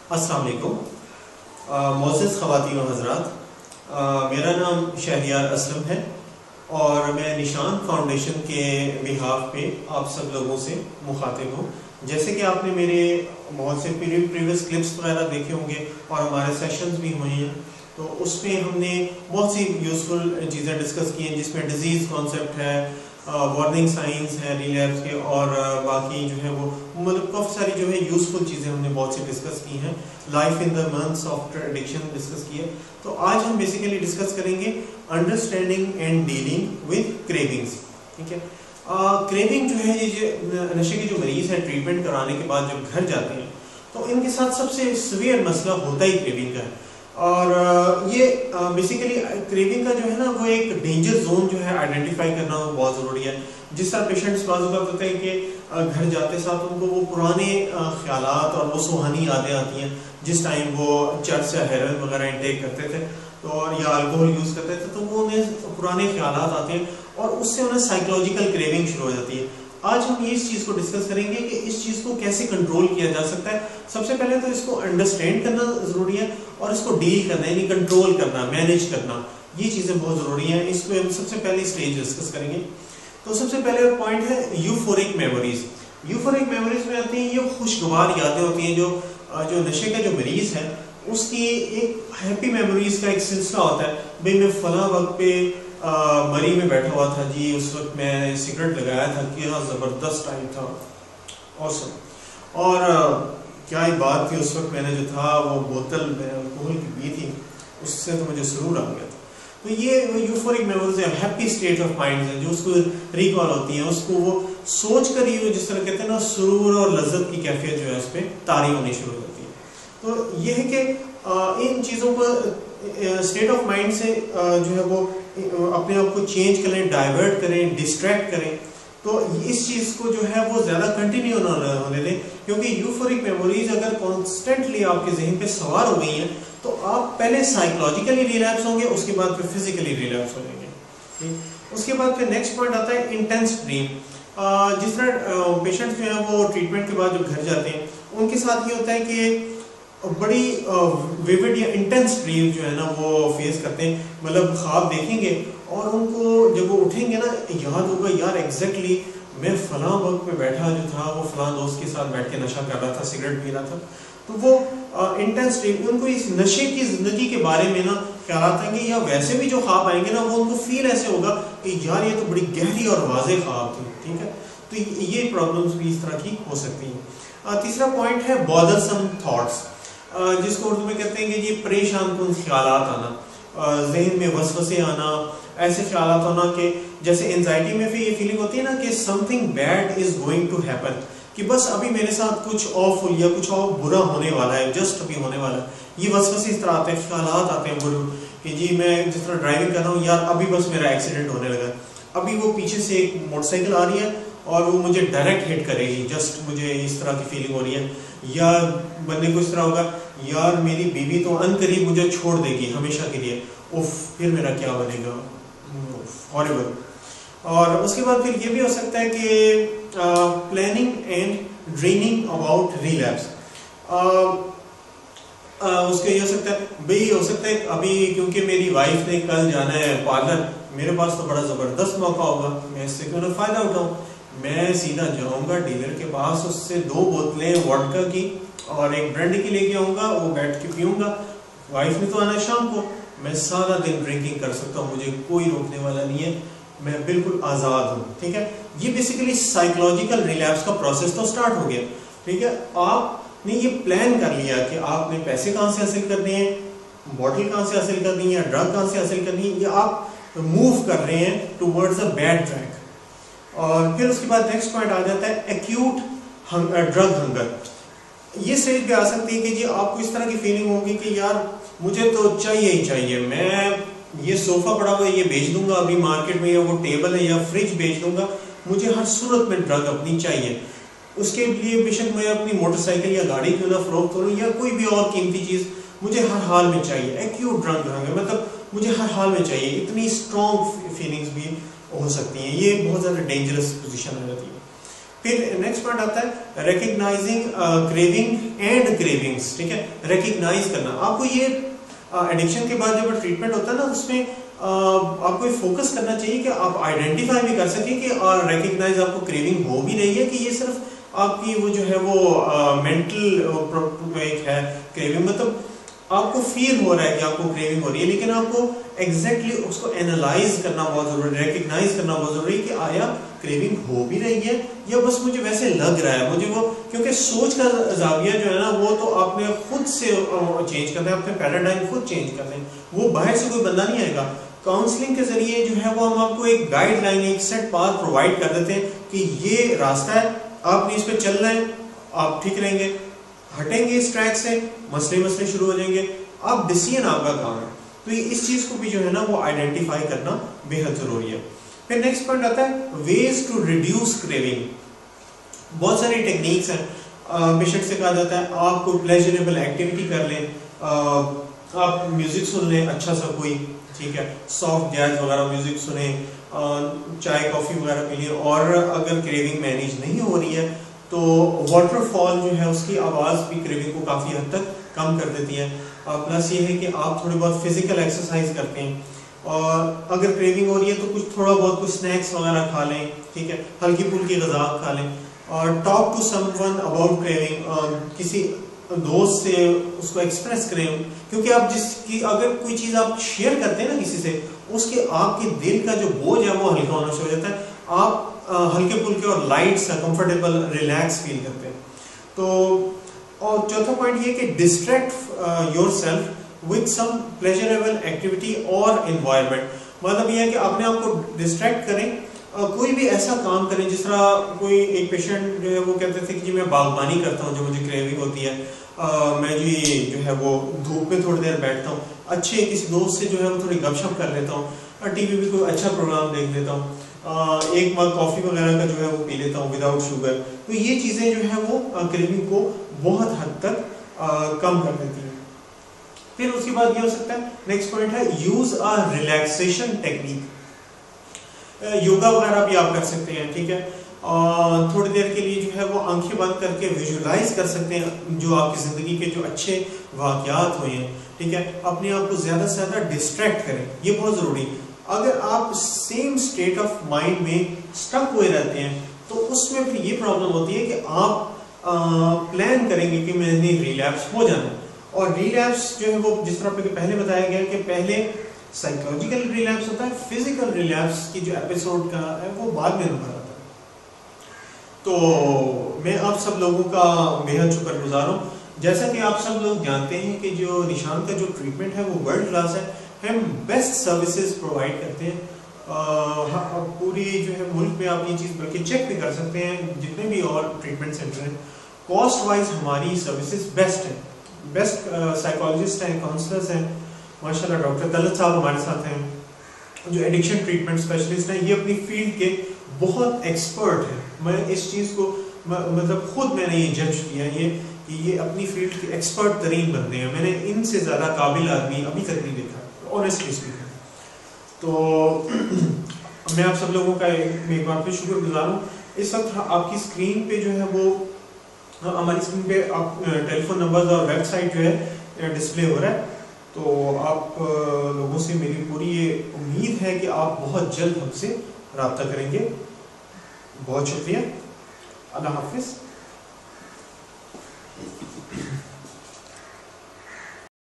السلام علیکم معزز خواتین و حضرات، میرا نام شہریار اسلم ہے اور میں نشان فاؤنڈیشن کے بہاف پہ آپ سب لوگوں سے مخاطب ہوں. جیسے کہ آپ نے میرے بہت سے پریویس کلپس وغیرہ دیکھے ہوں گے اور ہمارے سیشنز بھی ہوئے ہیں، تو اس میں ہم نے بہت سی یوزفل چیزیں ڈسکس کی ہیں، جس میں ڈیزیز کانسیپٹ ہے، وارننگ سائنس ہے ریلیپس کے، اور باقی جو ہے وہ مطلب کافی ساری جو ہے یوزفل چیزیں ہم نے بہت سی ڈسکس کی ہیں. Life in the months of addiction discuss کی ہے. تو آج ہم بیسیکلی ڈسکس کریں گے understanding and dealing with cravings. ٹھیک ہے، کریونگ جو ہے یہ نشے کے جو مریض ہیں ٹریٹمنٹ کرانے کے بعد جب گھر جاتے ہیں تو ان کے ساتھ سب سے سویئر مسئلہ ہوتا ہی کریونگ کا ہے. اور یہ بیسیکلی کریونگ کا جو ہے نا وہ ایک ڈینجر زون جو ہے آئیڈینٹیفائی کرنا وہ بہت ضروری ہے. جس طرح پیشنٹس بعض اوقات ہوتے ہیں کہ گھر جاتے ساتھ ان کو وہ پرانے خیالات اور وہ سوہانی یادیں آتی ہیں جس ٹائم وہ چرس یا ہیروئن وغیرہ انٹیک کرتے تھے اور یا الکوہول یوز کرتے تھے، تو وہ انہیں پرانے خیالات آتے ہیں اور اس سے انہیں سائیکولوجیکل کریونگ شروع ہو جاتی ہے. آج ہم یہ اس چیز کو ڈسکس کریں گے کہ اس چیز کو کیسے کنٹرول کیا جا سکتا ہے. سب سے پہلے تو اس کو انڈرسٹینڈ کرنا ضروری ہے اور اس کو ڈیل کرنا یعنی کنٹرول کرنا، مینیج کرنا، یہ چیزیں بہت ضروری ہیں. اس کو ہم سب سے پہلے اسٹیج ڈسکس کریں گے. تو سب سے پہلے پوائنٹ ہے یوفورک میموریز. یوفورک میموریز میں آتی ہیں یہ خوشگوار یادیں ہوتی ہیں جو نشے کا جو مریض ہے اس کی ایک ہیپی میموریز کا ایک سلسلہ ہوتا ہے. بھئی میں فلاں وقت پہ مری میں بیٹھا ہوا تھا جی، اس وقت میں نے سگریٹ لگایا تھا، کیا زبردست ٹائم تھا، اور کیا ہی بات تھی، اس وقت میں نے جو تھا وہ بوتل الکوہل کی پی تھی، اس سے تو مجھے سرور آ گیا تھا. تو یہ یوفورک میموریز ہیں، ہیپی اسٹیٹ آف مائنڈ ہیں جو اس کو ریکال ہوتی ہیں، اس کو وہ سوچ کر ہی جس طرح کہتے ہیں نا سرور اور لذت کی کیفیت جو ہے اس پہ طاری ہونی شروع ہو جاتی ہے. تو یہ ہے کہ ان چیزوں کو اسٹیٹ آف مائنڈ سے جو ہے وہ اپنے آپ کو چینج کریں، ڈائیورٹ کریں، ڈسٹریکٹ کریں. تو اس چیز کو جو ہے وہ زیادہ کنٹینیو نہ ہونے دیں، کیونکہ یوفورک میموریز اگر کانسٹنٹلی آپ کے ذہن پہ سوار ہو گئی ہیں تو آپ پہلے سائیکولوجیکلی ریلیپس ہوں گے، اس کے بعد پھر فزیکلی ریلیپس ہو جائیں گے. اس کے بعد پھر نیکسٹ پوائنٹ آتا ہے انٹینس ڈریم. جس طرح پیشنٹ جو ہیں وہ ٹریٹمنٹ کے بعد جب گھر جاتے ہیں ان کے ساتھ یہ ہوتا ہے کہ بڑی ویوڈ یا انٹینس ڈریم جو ہے نا وہ فیس کرتے ہیں. مطلب خواب دیکھیں گے اور ان کو جب وہ اٹھیں گے نا یاد ہوگا یار ایگزیکٹلی میں فلاں وقت پہ بیٹھا جو تھا وہ فلاں دوست کے ساتھ بیٹھ کے نشہ کر رہا تھا، سگریٹ پی رہا تھا. تو وہ انٹینس ڈریم ان کو اس نشے کی زندگی کے بارے میں نا خیالات آئیں گے، یا ویسے بھی جو خواب آئیں گے نا وہ ان کو فیل ایسے ہوگا کہ یار یہ تو بڑی گہری اور واضح خواب تھی. ٹھیک ہے، تو یہ پرابلمس بھی اس طرح کی ہو سکتی ہیں. تیسرا پوائنٹ ہے بادرسم تھاٹس، جس کو اردو میں کہتے ہیں کہ یہ پریشان کن خیالات آنا، ذہن میں وسوسے آنا، ایسے خیالات ہونا کہ جیسے انزائٹی میں بھی یہ فیلنگ ہوتی ہے نا کہ something bad is going to happen, کہ بس ابھی میرے ساتھ کچھ آفل یا کچھ اور برا ہونے والا ہے، جسٹ ابھی ہونے والا ہے. یہ وسوسے اس طرح آتے ہیں، خیالات آتے ہیں برے کہ جی میں جس طرح ڈرائیونگ کر رہا ہوں یار ابھی بس میرا ایکسیڈنٹ ہونے لگا، ابھی وہ پیچھے سے ایک موٹر سائیکل آ رہی ہے اور وہ مجھے ڈائریکٹ ہٹ کرے گی، جسٹ مجھے اس طرح کی فیلنگ ہو رہی ہے. یا بندے کو اس طرح ہوگا یار میری بیوی تو ان قریب مجھے چھوڑ دے گی ہمیشہ کے لیے، اوف پھر میرا کیا بنے گا، ہاریبل. اور اس کے بعد پھر یہ بھی ہو سکتا ہے کہ planning and dreaming about relapse. اس کا یہ ہو سکتا ہے بھئی ہو سکتا ہے ابھی کیونکہ میری وائف نے کل جانا ہے پارلر، میرے پاس تو بڑا زبردست موقع ہوگا، میں اس سے کیوں نہ فائدہ اٹھاؤں. میں سیدھا جاؤں گا ڈیلر کے پاس، اس سے 2 بوتلیں وڈکا کی اور ایک برانڈی کی لے کے آؤں گا، وہ بیٹھ کے پیوں گا. وائف نے تو آنا شام کو، میں سارا دن ڈرنکنگ کر سکتا ہوں، مجھے کوئی روکنے والا نہیں ہے، میں بالکل آزاد ہوں. ٹھیک ہے، یہ بیسیکلی سائیکولوجیکل ریلیپس کا پروسیس تو سٹارٹ ہو گیا. ٹھیک ہے، آپ نے یہ پلان کر لیا کہ آپ نے پیسے کہاں سے حاصل کرنے ہیں، بوٹل کہاں سے حاصل کرنی ہے، ڈرگ کہاں سے حاصل کرنی ہے، یا آپ موو کر رہے ہیں ٹوورڈز اے بیڈ ٹریک. اور پھر اس کے بعد نیکسٹ پوائنٹ آ جاتا ہے ایکیوٹ ڈرگ ہنگر. یہ اسٹیج پہ آ سکتی ہے کہ جی آپ کو اس طرح کی فیلنگ ہوگی کہ یار مجھے تو چاہیے ہی چاہیے، میں یہ صوفہ پڑا ہوا ہے یہ بیچ دوں گا ابھی مارکیٹ میں، یا وہ ٹیبل ہے یا فریج بیچ دوں گا، مجھے ہر صورت میں ڈرگ اپنی چاہیے. اس کے لیے بے شک میں اپنی موٹر سائیکل یا گاڑی کیوں نہ فروخت کروں یا کوئی بھی اور قیمتی چیز مجھے ہر حال میں چاہیے. ایکیوٹ ڈرگ ہنگر مطلب مجھے ہر حال میں چاہیے. اتنی اسٹرانگ فیلنگس بھی ہو سکتی ہیں، یہ بہت زیادہ ڈینجرس پوزیشن آ جاتی ہے. پھر نیکسٹ پوائنٹ آتا ہے ریکگنائزنگ کریونگ اینڈ کریونگس. ٹھیک ہے, ریکگنائز کرنا. آپ کو یہ ایڈکشن کے بعد جب ٹریٹمنٹ ہوتا ہے نا, اس میں آپ کو یہ فوکس کرنا چاہیے کہ آپ آئیڈینٹیفائی بھی کر سکیں کہ ریکگنائز آپ کو کریونگ ہو بھی رہی ہے کہ یہ صرف آپ کی وہ جو ہے وہ مینٹل ایک ہے کریونگ, مطلب آپ کو فیل ہو رہا ہے کہ آپ کو کریونگ ہو رہی ہے, لیکن آپ کو ایگزیکٹلی اس کو اینالائز کرنا بہت ضروری ہے, ریکگنائز کرنا بہت ضروری ہے کہ آیا کریونگ ہو بھی رہی ہے یا بس مجھے ویسے لگ رہا ہے. مجھے وہ کیونکہ سوچ کا زاویہ جو ہے نا وہ تو آپ نے خود سے چینج کرنا ہے, اپنے پیراڈائم خود چینج کرنا ہے, وہ باہر سے کوئی بندہ نہیں آئے گا. کاؤنسلنگ کے ذریعے جو ہے وہ ہم آپ کو ایک گائیڈ لائن, ایک سیٹ پاتھ پرووائڈ کر دیتے ہیں کہ یہ راستہ ہے, آپ نے اس پہ چل رہے ہیں, آپ ٹھیک رہیں گے. ہٹیں گے اس ٹریک سے, مسئلے شروع ہو جائیں گے, آپ ڈیسیژن آپ کا کام ہے. تو اس چیز کو بھی جو ہے نا وہ آئیڈینٹیفائی کرنا بے حد ضروری ہے. پھر نیکسٹ پوائنٹ آتا ہے ویز ٹو ریڈیوس کریونگ. بہت ساری ٹیکنیکس ہیں. پیشنٹ سے کہا جاتا ہے آپ کو پلیجریبل ایکٹیویٹی کر لیں, آپ میوزک سن لیں اچھا سا کوئی, ٹھیک ہے, سافٹ جیز وغیرہ میوزک سنیں, چائے کافی وغیرہ پی لیں, اور اگر کریونگ مینیج نہیں ہو رہی ہے تو واٹر فال جو ہے اس کی آواز بھی کریونگ کو کافی حد تک کم کر دیتی ہے. پلس یہ ہے کہ آپ تھوڑی بہت فزیکل ایکسرسائز کرتے ہیں, اور اگر کریونگ ہو رہی ہے تو کچھ تھوڑا بہت کچھ اسنیکس وغیرہ کھا لیں, ٹھیک ہے, ہلکی پھلکی غذا کھا لیں, اور talk to someone about craving, کسی دوست سے اس کو ایکسپریس کریں, کیونکہ آپ جس کی اگر کوئی چیز آپ شیئر کرتے ہیں نا کسی سے, اس کے آپ کے دل کا جو بوجھ ہے وہ ہلکا ہونا شروع ہو جاتا ہے, آپ ہلکے پھلکے اور لائٹ سا کمفرٹیبل ریلیکس فیل کرتے ہیں. تو اور چوتھا پوائنٹ یہ کہ distract your self with some pleasurable activity اور انوائرمنٹ. مطلب یہ ہے کہ اپنے آپ کو ڈسٹریکٹ کریں, کوئی بھی ایسا کام کریں. جس طرح کوئی ایک پیشنٹ جو ہے وہ کہتے تھے کہ جی میں باغبانی کرتا ہوں, جو مجھے کریونگ ہوتی ہے, میں جی جو ہے وہ دھوپ میں تھوڑی دیر بیٹھتا ہوں, اچھے کسی دوست سے جو ہے وہ تھوڑی گپ شپ کر لیتا ہوں, ٹی وی پہ کوئی اچھا پروگرام دیکھ لیتا ہوں, ایک مگ کافی وغیرہ کا جو ہے وہ پی لیتا ہوں وداؤٹ شوگر. تو یہ چیزیں جو ہے وہ کریونگ کو بہت حد تک کم کر دیتی ہیں. پھر اس کے بعد یہ ہو سکتا ہے, نیکسٹ پوائنٹ ہے use a relaxation technique. Yoga وغیرہ بھی آپ کر سکتے ہیں, ٹھیک ہے, تھوڑی دیر کے لیے جو ہے وہ آنکھیں بند کر کے ویژولائز کر سکتے ہیں جو آپ کی زندگی کے جو اچھے واقعات ہوئے ہیں, ٹھیک ہے, اپنے آپ کو زیادہ سے زیادہ ڈسٹریکٹ کریں, یہ بہت ضروری ہے. اگر آپ سیم اسٹیٹ آف مائنڈ میں اسٹک ہوئے رہتے ہیں تو اس میں پھر یہ پرابلم ہوتی ہے کہ آپ پلان کریں گے کہ میں نے ریلیپس ہو جانا, اور ریلیپس جو ہے وہ جس طرح پہلے بتایا گیا کہ پہلے سائیکولوجیکل ریلیپس ہوتا ہے, فزیکل ریلیپس کی جو ایپیسوڈ کا ہے وہ بعد میں نمبر آتا ہے. تو میں آپ سب لوگوں کا بے حد شکر گزار ہوں. جیسا کہ آپ سب لوگ جانتے ہیں کہ جو نشان کا جو ٹریٹمنٹ ہے وہ ورلڈ کلاس ہے, ہم بیسٹ سروسز پرووائڈ کرتے ہیں. پوری جو ہے ملک میں آپ یہ چیز بلکہ چیک بھی کر سکتے ہیں, جتنے بھی اور ٹریٹمنٹ سینٹر ہیں کاسٹ وائز ہماری سروسز بیسٹ ہیں. بیسٹ سائیکالوجسٹ ہیں, کاؤنسلرز ہیں, ماشاء اللہ ڈاکٹر طلعت صاحب ہمارے ساتھ ہیں جو ایڈکشن ٹریٹمنٹ اسپیشلسٹ ہیں. یہ اپنی فیلڈ کے بہت ایکسپرٹ ہیں. میں اس چیز کو مطلب خود میں نے یہ جج کیا ہے کہ یہ اپنی فیلڈ کے ایکسپرٹ ترین بندے ہیں. میں نے ان سے زیادہ قابل آدمی ابھی تک نہیں دیکھا, آنیسٹلی اسپیکنگ. تو میں آپ سب لوگوں کا ایک بار پھر شکر گزار ہوں. اس وقت آپ کی اسکرین پہ جو ہے وہ ہماری اسکرین پہ آپ ٹیلی فون نمبر اور ویب سائٹ جو ہے ڈسپلے ہو رہا ہے. تو آپ لوگوں سے میری پوری یہ امید ہے کہ آپ بہت جلد ہم سے رابطہ کریں گے. بہت شکریہ, اللہ حافظ.